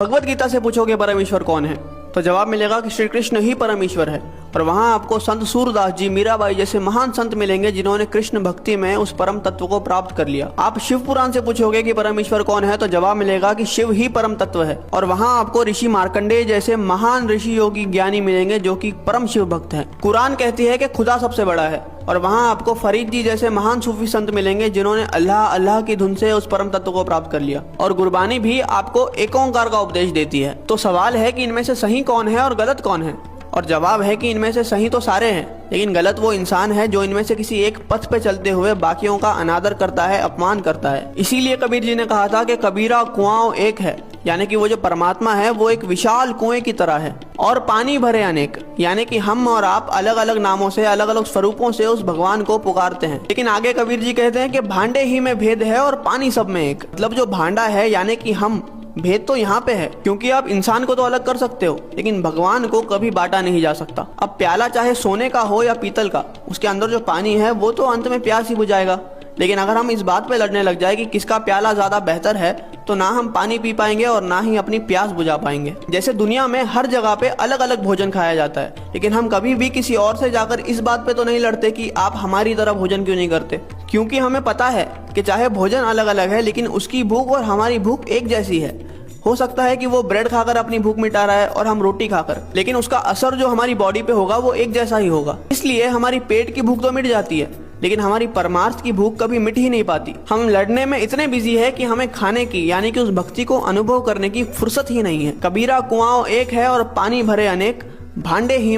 भगवत गीता से पूछोगे परमेश्वर कौन है, तो जवाब मिलेगा कि श्री कृष्ण ही परमेश्वर है। और वहाँ आपको संत सूरदास जी, मीराबाई जैसे महान संत मिलेंगे जिन्होंने कृष्ण भक्ति में उस परम तत्व को प्राप्त कर लिया। आप शिव पुराण से पूछोगे कि परमेश्वर कौन है, तो जवाब मिलेगा कि शिव ही परम तत्व है। और वहाँ आपको ऋषि मार्कंडेय जैसे महान ऋषि योगी ज्ञानी मिलेंगे जो कि परम शिव भक्त हैं। कुरान कहती है कि खुदा सबसे बड़ा है। और वहाँ आपको फरीद जी जैसे महान सूफी संत मिलेंगे जिन्होंने अल्लाह अल्लाह की धुन से उस परम तत्व को प्राप्त कर लिया। और गुरबानी भी आपको एक ओंकार का उपदेश देती है। तो सवाल है कि इनमें से सही कौन है और गलत कौन है, और जवाब है कि इनमें से सही तो सारे हैं, लेकिन गलत वो इंसान है जो इनमें से किसी एक पथ पे चलते हुए बाकियों का अनादर करता है, अपमान करता है। इसीलिए कबीर जी ने कहा था कि कबीरा कुआं एक है, यानी कि वो जो परमात्मा है वो एक विशाल कुएं की तरह है और पानी भरे अनेक, यानी कि हम और आप अलग अलग नामों से, अलग अलग स्वरूपों से उस भगवान को पुकारते हैं। लेकिन आगे कबीर जी कहते हैं कि भांडे ही में भेद है और पानी सब में एक। मतलब जो भांडा है यानी कि हम, भेद तो यहाँ पे है, क्योंकि आप इंसान को तो अलग कर सकते हो लेकिन भगवान को कभी बांटा नहीं जा सकता। अब प्याला चाहे सोने का हो या पीतल का, उसके अंदर जो पानी है वो तो अंत में प्यास ही बुझाएगा। लेकिन अगर हम इस बात पे लड़ने लग जाए कि किसका प्याला ज्यादा बेहतर है, तो ना हम पानी पी पाएंगे और ना ही अपनी प्यास बुझा पाएंगे। जैसे दुनिया में हर जगह पे अलग अलग भोजन खाया जाता है, लेकिन हम कभी भी किसी और से जाकर इस बात पे तो नहीं लड़ते कि आप हमारी तरह भोजन क्यों नहीं करते, क्योंकि हमें पता है कि चाहे भोजन अलग अलग है लेकिन उसकी भूख और हमारी भूख एक जैसी है। हो सकता है कि वो ब्रेड खाकर अपनी भूख मिटा रहा है और हम रोटी खाकर, लेकिन उसका असर जो हमारी बॉडी पे होगा वो एक जैसा ही होगा। इसलिए हमारी पेट की भूख तो मिट जाती है लेकिन हमारी परमार्थ की भूख कभी मिट ही नहीं पाती। हम लड़ने में इतने बिजी है कि हमें खाने की यानी कि उस भक्ति को अनुभव करने की फुर्सत ही नहीं है। कबीरा कुआं एक है और पानी भरे अनेक, भांडे ही